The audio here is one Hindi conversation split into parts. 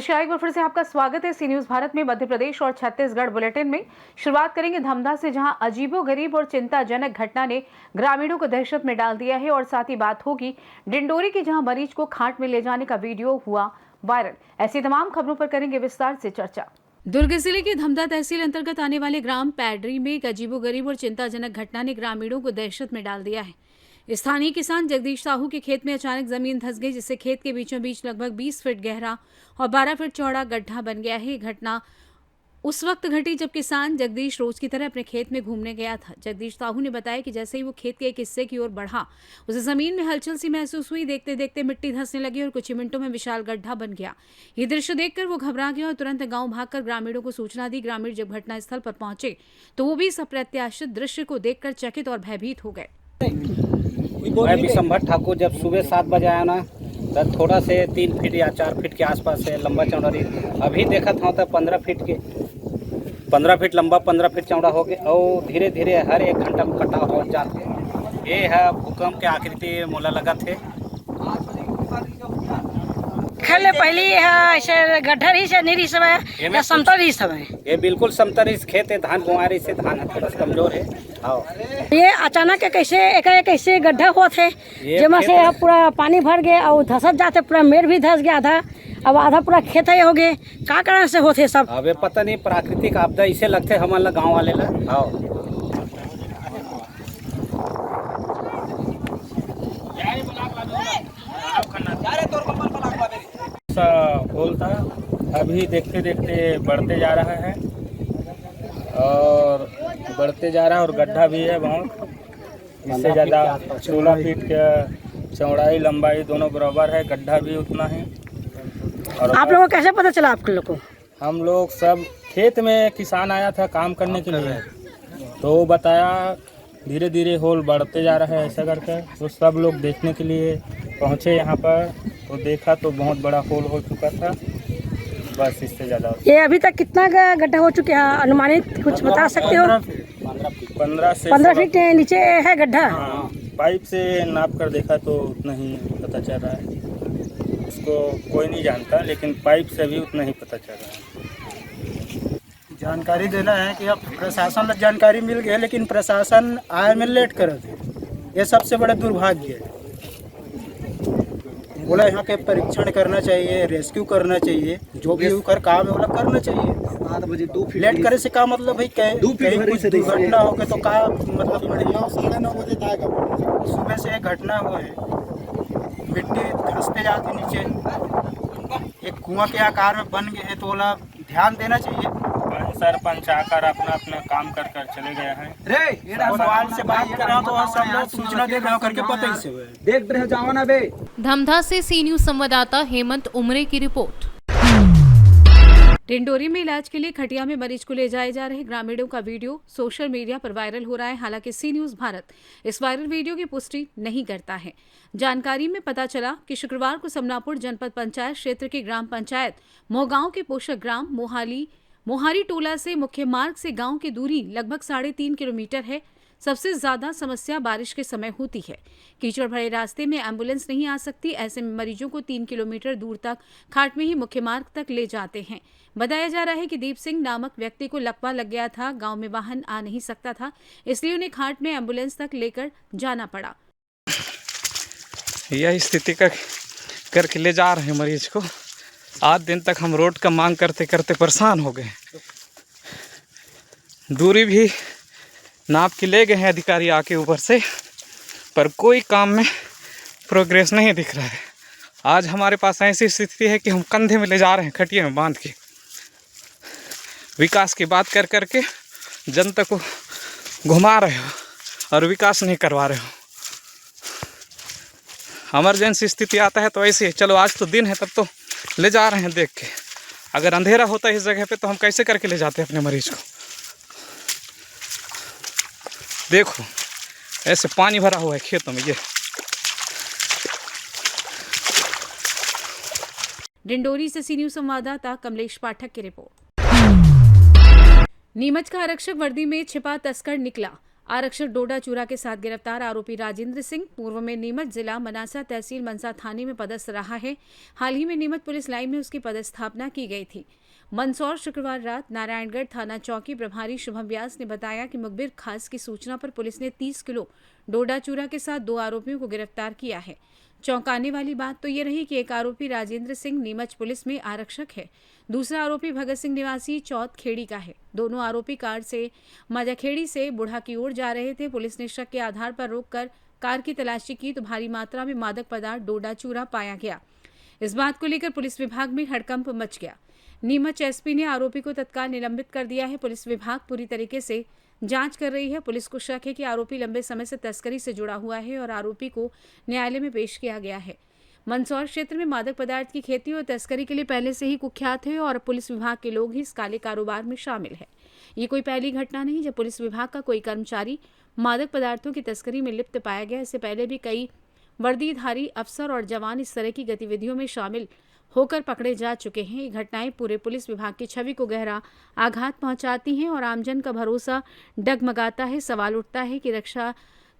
नमस्कार, एक बार फिर से आपका स्वागत है सी न्यूज भारत में। मध्य प्रदेश और छत्तीसगढ़ बुलेटिन में शुरुआत करेंगे धमधा से, जहां अजीबोगरीब और चिंताजनक घटना ने ग्रामीणों को दहशत में डाल दिया है। और साथ ही बात होगी डिंडोरी की, जहां मरीज को खाट में ले जाने का वीडियो हुआ वायरल। ऐसी तमाम खबरों पर करेंगे विस्तार से चर्चा। दुर्ग जिले के धमधा तहसील अंतर्गत आने वाले ग्राम पैडरी में एक अजीबोगरीब और चिंताजनक घटना ने ग्रामीणों को दहशत में डाल दिया है। स्थानीय किसान जगदीश साहू के खेत में अचानक जमीन धंस गई, जिससे खेत के बीचों बीच लगभग 20 फीट गहरा और 12 फीट चौड़ा गड्ढा बन गया है। घटना उस वक्त घटी जब किसान जगदीश रोज की तरह अपने खेत में घूमने गया था। जगदीश साहू ने बताया कि जैसे ही वो खेत के एक हिस्से की ओर बढ़ा, उसे जमीन में हलचल सी महसूस हुई। देखते देखते मिट्टी धंसने लगी और कुछ ही मिनटों में विशाल गड्ढा बन गया। ये दृश्य देखकर वो घबरा गया और तुरंत गांव भागकर ग्रामीणों को सूचना दी। ग्रामीण जब घटनास्थल पर पहुंचे तो वो भी इस अप्रत्याशित दृश्य को देखकर चकित और भयभीत हो गए। मैं विशंभर ठाकुर जब सुबह 7 बजे आया ना, तब थोड़ा से 3 फीट या 4 फीट के आसपास से लंबा चौड़ा रही। अभी देखा था तो 15 फीट लंबा 15 फीट चौड़ा हो गया और धीरे धीरे हर एक घंटा में कटा हो जाते। ये है भूकंप के आकृति मोला लगा थे। खेले पहले ऐसे गड्ढा रही से नहीं रही सब है या समतल रही सब है। ये बिल्कुल समतल इस खेत है, धान गुआरी से धान है थोड़ा कमजोर है। ये अचानक कैसे गड्ढा हुआ थे, जमा से पूरा पानी भर गया और धसत जाते, पूरा मेड़ भी धस गया था। अब आधा पूरा खेत है हो गए। का कारण से होते सब अबे पता नहीं, प्राकृतिक आपदा इसे लगते हमारे गाँव वाले ला। होल था, अभी देखते देखते बढ़ते जा रहा है और गड्ढा भी है बहुत। इससे ज़्यादा 16 फीट का चौड़ाई लंबाई दोनों बराबर है, गड्ढा भी उतना है। और आप लोगों को कैसे पता चला? आप लोग को हम लोग सब खेत में किसान आया था काम करने के लिए, तो वो बताया धीरे धीरे होल बढ़ते जा रहा है ऐसा करके। तो सब लोग देखने के लिए पहुँचे यहाँ पर, तो देखा तो बहुत बड़ा होल हो चुका था। बस इससे ज़्यादा। ये अभी तक कितना गड्ढा हो चुके हैं अनुमानित कुछ बता सकते हो? 15 फीट नीचे है गड्ढा। हाँ, पाइप से नाप कर देखा तो उतना ही पता चल रहा है। उसको कोई नहीं जानता, लेकिन पाइप से भी उतना ही पता चल रहा है। जानकारी देना है कि अब प्रशासन को जानकारी मिल गई, लेकिन प्रशासन आए में लेट कर थे। ये सबसे बड़ा दुर्भाग्य है। बोला यहाँ के परीक्षण करना चाहिए, रेस्क्यू करना चाहिए, जो भी कर काम है बोला करना चाहिए। 8 बजे 2 फीट लेट करे से का मतलब है कहीं कुछ दुर्घटना हो गई तो का मतलब बढ़िया 9:30 बजे आएगा। सुबह से एक घटना हुआ है, मिट्टी धंसते जाती नीचे, एक कुआं के आकार में बन गए है, तो बोला ध्यान देना चाहिए। सरपंच आकर अपना काम कर चले गए हैं। मोबाइल से बात कर रहा हूं तो सब लोग सूचना दे रहे हो करके पता ही से देख रहे जाओ ना बे। धमधा से सी न्यूज संवाददाता हेमंत उमरे की रिपोर्ट। डिंडोरी में इलाज के लिए खटिया में मरीज को ले जाए जा रहे ग्रामीणों का वीडियो सोशल मीडिया पर वायरल हो रहा है। हालांकि सी न्यूज भारत इस वायरल वीडियो की पुष्टि नहीं करता है। जानकारी में पता चला कि शुक्रवार को समनापुर जनपद पंचायत क्षेत्र की ग्राम पंचायत मोहगांव के पोषक ग्राम मोहारी टोला से मुख्य मार्ग से गांव की दूरी लगभग 3.5 किलोमीटर है। सबसे ज्यादा समस्या बारिश के समय होती है। कीचड़ भरे रास्ते में एम्बुलेंस नहीं आ सकती। ऐसे में मरीजों को 3 किलोमीटर दूर तक खाट में ही मुख्य मार्ग तक ले जाते हैं। बताया जा रहा है कि दीप सिंह नामक व्यक्ति को लकवा लग गया था। गांव में वाहन आ नहीं सकता था, इसलिए उन्हें खाट में एम्बुलेंस तक लेकर जाना पड़ा। यह स्थिति करके ले जा रहे हैं मरीज को। 8 दिन तक हम रोड का मांग करते करते परेशान हो गए। दूरी भी नाप के ले गए हैं अधिकारी आके ऊपर से, पर कोई काम में प्रोग्रेस नहीं दिख रहा है। आज हमारे पास ऐसी स्थिति है कि हम कंधे में ले जा रहे हैं, खटिया में बांध के। विकास की बात कर करके जनता को घुमा रहे हो और विकास नहीं करवा रहे हो। इमरजेंसी स्थिति आता है तो ऐसे चलो आज तो दिन है, तब तो ले जा रहे हैं देख के। अगर अंधेरा होता है इस जगह पे तो हम कैसे करके ले जाते हैं अपने मरीज को। देखो ऐसे पानी भरा हुआ है खेतों में। ये डिंडोरी से सी न्यूज संवाददाता कमलेश पाठक की रिपोर्ट। नीमच का आरक्षक वर्दी में छिपा तस्कर निकला। आरक्षक डोडा चूरा के साथ गिरफ्तार आरोपी राजेंद्र सिंह पूर्व में नीमच जिला मनासा तहसील मनसा थाने में पदस्थ रहा है। हाल ही में नीमच पुलिस लाइन में उसकी पदस्थापना की गई थी। मंदसौर शुक्रवार रात नारायणगढ़ थाना चौकी प्रभारी शुभम व्यास ने बताया कि मुखबिर खास की सूचना पर पुलिस ने 30 किलो डोडा चूरा के साथ 2 आरोपियों को गिरफ्तार किया है। चौंकाने वाली बात तो ये रही कि एक आरोपी राजेंद्र सिंह नीमच पुलिस में आरक्षक है, दूसरा आरोपी भगत सिंह निवासी चौथ खेड़ी का है। दोनों आरोपी कार से माजाखेड़ी से बुढ़ा की ओर जा रहे थे। पुलिस ने शक के आधार पर रोककर कार की तलाशी की तो भारी मात्रा में मादक पदार्थ डोडा चूरा पाया गया। इस बात को लेकर पुलिस विभाग में हड़कंप मच गया। नीमच एसपी ने आरोपी को तत्काल निलंबित कर दिया है। पुलिस विभाग पूरी तरीके से जांच कर रही है। पुलिस को शक है कि आरोपी लंबे समय से तस्करी से जुड़ा हुआ है और आरोपी को न्यायालय में पेश किया गया है। मंदसौर क्षेत्र में मादक पदार्थ की खेती और तस्करी के लिए पहले से ही कुख्यात है और पुलिस विभाग के लोग ही इस काले कारोबार में शामिल है। ये कोई पहली घटना नहीं जब पुलिस विभाग का कोई कर्मचारी मादक पदार्थों की तस्करी में लिप्त पाया गया। इससे पहले भी कई वर्दीधारी अफसर और जवान इस तरह की गतिविधियों में शामिल होकर पकड़े जा चुके हैं। ये घटनाएं पूरे पुलिस विभाग की छवि को गहरा आघात पहुंचाती हैं और आमजन का भरोसा डगमगाता है। सवाल उठता है कि रक्षा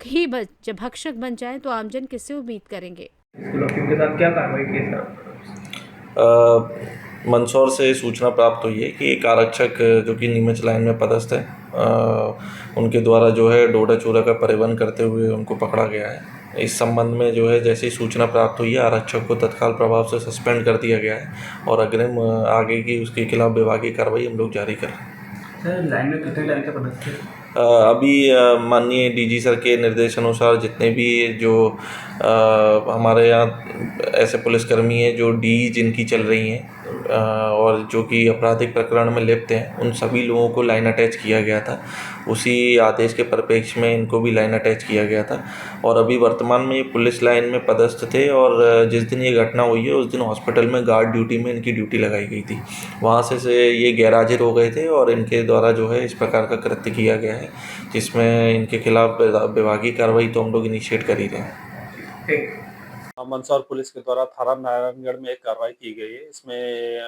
ही जब भक्षक बन जाए तो आमजन किससे उम्मीद करेंगे। के साथ क्या कार्रवाई की सर? मंदसौर से सूचना प्राप्त हुई है कि एक आरक्षक जो कि नीमच लाइन में पदस्थ है, उनके द्वारा जो है डोडा चूरा का परिवहन करते हुए उनको पकड़ा गया है। इस संबंध में जो है जैसी सूचना प्राप्त हुई है, आरक्षक को तत्काल प्रभाव से सस्पेंड कर दिया गया है और अग्रिम आगे की उसके खिलाफ विभागीय कार्रवाई हम लोग जारी कर रहे हैं। सर लाइन में कितने लाइन का पदस्थ है? अभी माननीय डीजी सर के निर्देशानुसार जितने भी जो हमारे यहाँ ऐसे पुलिसकर्मी हैं जो डी जिनकी चल रही हैं और जो कि आपराधिक प्रकरण में लिप्त हैं, उन सभी लोगों को लाइन अटैच किया गया था। उसी आदेश के परिप्रेक्ष्य में इनको भी लाइन अटैच किया गया था और अभी वर्तमान में ये पुलिस लाइन में पदस्थ थे और जिस दिन ये घटना हुई है उस दिन हॉस्पिटल में गार्ड ड्यूटी में इनकी ड्यूटी लगाई गई थी। वहाँ से ये गैरहाजिर हो गए थे और इनके द्वारा जो है इस प्रकार का कृत्य किया गया है, जिसमें इनके खिलाफ विभागीय कार्रवाई तो हम लोग इनिशिएट कर ही रहे हैं। मंदसौर पुलिस के द्वारा थाना नारायणगढ़ में एक कार्रवाई की गई है। इसमें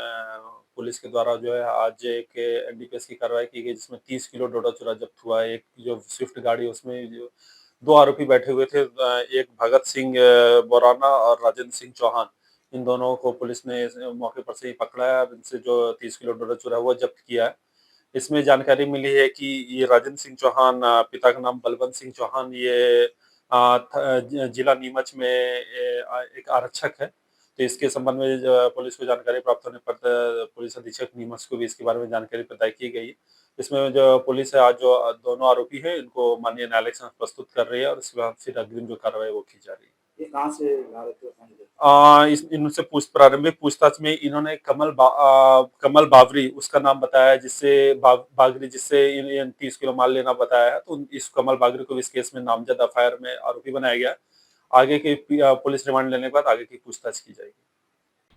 पुलिस के द्वारा जो है आज एक एनडीपीएस की कार्रवाई की गई जिसमें 30 किलो डोडा चूरा जब्त हुआ है। एक जो स्विफ्ट गाड़ी उसमें जो 2 आरोपी बैठे हुए थे, एक भगत सिंह बोराना और राजेंद्र सिंह चौहान, इन दोनों को पुलिस ने मौके पर से ही पकड़ा है। इनसे जो 30 किलो डोडा चूरा हुआ जब्त किया है। इसमें जानकारी मिली है कि ये राजेंद्र सिंह चौहान, पिता का नाम बलवंत सिंह चौहान, ये जिला नीमच में एक आरक्षक है। तो इसके संबंध में पुलिस को जानकारी प्राप्त होने पर पुलिस अधीक्षक नीमच को भी इसके बारे में जानकारी प्रदान की गई है। इसमें जो पुलिस है आज जो दोनों आरोपी है इनको माननीय न्यायालय के सामने प्रस्तुत कर रही है और इसके बाद फिर अग्रिम जो कार्रवाई वो की जा रही है। ये कहाँ से ला रहे थे? इनसे प्रारंभिक पूछताछ में इन्होंने कमल बावरी उसका नाम बताया, जिससे बागरी जिससे 30 किलो माल लेना बताया है। तो इस कमल बागरी को इस केस में नामजद एफआईआर में आरोपी बनाया गया। आगे की पुलिस रिमांड लेने के बाद आगे की पूछताछ की जाएगी।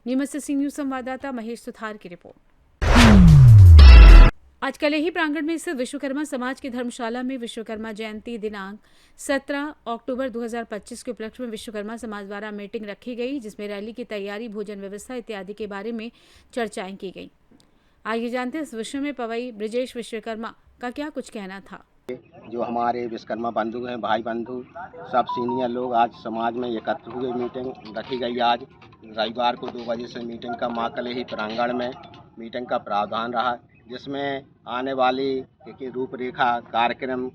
नीमच से सी न्यूज संवाददाता महेश सुथार की रिपोर्ट। आज कलेही प्रांगण में स्थित विश्वकर्मा समाज की धर्मशाला में विश्वकर्मा जयंती दिनांक 17 अक्टूबर 2025 के उपलक्ष्य में विश्वकर्मा समाज द्वारा मीटिंग रखी गई, जिसमें रैली की तैयारी, भोजन व्यवस्था इत्यादि के बारे में चर्चाएं की गई। आइए जानते हैं इस विषय में पवई ब्रिजेश विश्वकर्मा का क्या कुछ कहना था। जो हमारे विश्वकर्मा बंधु हैं, भाई बंधु, सब सीनियर लोग आज समाज में एकत्र हुए, मीटिंग रखी गई। आज रविवार को 2 बजे से मीटिंग का मां कलेही प्रांगण में मीटिंग का प्रावधान रहा, जिसमें आने वाली रूपरेखा कार्यक्रम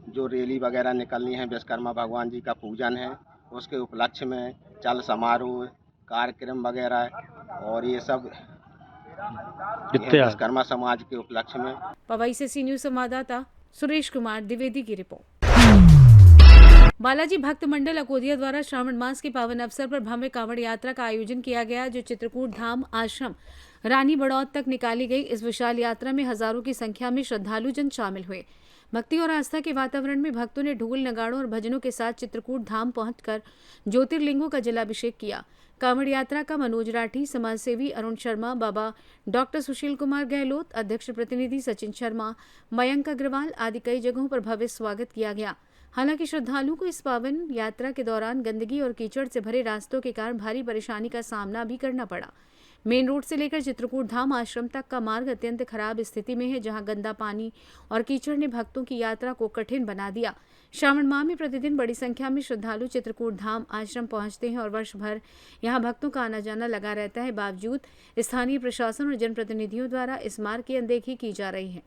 जो रैली वगैरह निकलनी है, विश्वकर्मा भगवान जी का पूजन है, उसके उपलक्ष्य में चल समारोह कार्यक्रम वगैरह और ये सब विश्वकर्मा समाज के उपलक्ष्य में। पवई से सी न्यूज संवाददाता सुरेश कुमार द्विवेदी की रिपोर्ट। बालाजी भक्त मंडल अकोदिया द्वारा श्रावण मास के पावन अवसर पर भव्य कांवड़ यात्रा का आयोजन किया गया, जो चित्रकूट धाम आश्रम रानी बड़ौद तक निकाली गई। इस विशाल यात्रा में हजारों की संख्या में श्रद्धालु जन शामिल हुए। भक्ति और आस्था के वातावरण में भक्तों ने ढोल, नगाड़ों और भजनों के साथ चित्रकूट धाम पहुंचकर ज्योतिर्लिंगों का जलाभिषेक किया। कांवड़ यात्रा का मनोज राठी, समाजसेवी अरुण शर्मा, बाबा डॉक्टर सुशील कुमार गहलोत, अध्यक्ष प्रतिनिधि सचिन शर्मा, मयंक अग्रवाल आदि कई जगहों पर भव्य स्वागत किया गया। हालांकि श्रद्धालुओं को इस पावन यात्रा के दौरान गंदगी और कीचड़ से भरे रास्तों के कारण भारी परेशानी का सामना भी करना पड़ा। मेन रोड से लेकर चित्रकूट धाम आश्रम तक का मार्ग अत्यंत खराब स्थिति में है, जहां गंदा पानी और कीचड़ ने भक्तों की यात्रा को कठिन बना दिया। श्रावण माह में प्रतिदिन बड़ी संख्या में श्रद्धालु चित्रकूट धाम आश्रम पहुंचते हैं और वर्ष भर यहां भक्तों का आना जाना लगा रहता है। बावजूद स्थानीय प्रशासन और जनप्रतिनिधियों द्वारा इस मार्ग की अनदेखी की जा रही है।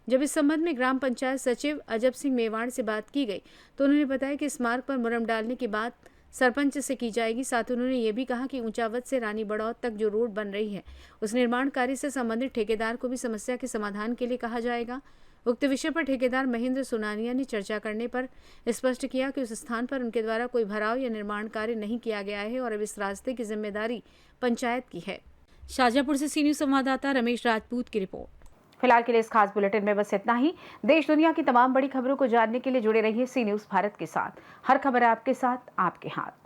जब इस संबंध में ग्राम पंचायत सचिव अजब सिंह मेवाड़ से बात की गई तो उन्होंने बताया कि इस मार्ग पर मुरम डालने की बात सरपंच से की जाएगी। साथ ही उन्होंने ये भी कहा कि ऊंचावत से रानी बड़ौत तक जो रोड बन रही है उस निर्माण कार्य से संबंधित ठेकेदार को भी समस्या के समाधान के लिए कहा जाएगा। उक्त विषय पर ठेकेदार महेंद्र सोनानिया ने चर्चा करने पर स्पष्ट किया कि उस स्थान पर उनके द्वारा कोई भराव या निर्माण कार्य नहीं किया गया है और अब इस रास्ते की जिम्मेदारी पंचायत की है। शाजापुर से सी न्यूज़ संवाददाता रमेश राजपूत की रिपोर्ट। फिलहाल के लिए इस खास बुलेटिन में बस इतना ही। देश दुनिया की तमाम बड़ी खबरों को जानने के लिए जुड़े रहिए सी न्यूज़ भारत के साथ। हर खबर आपके साथ, आपके हाथ।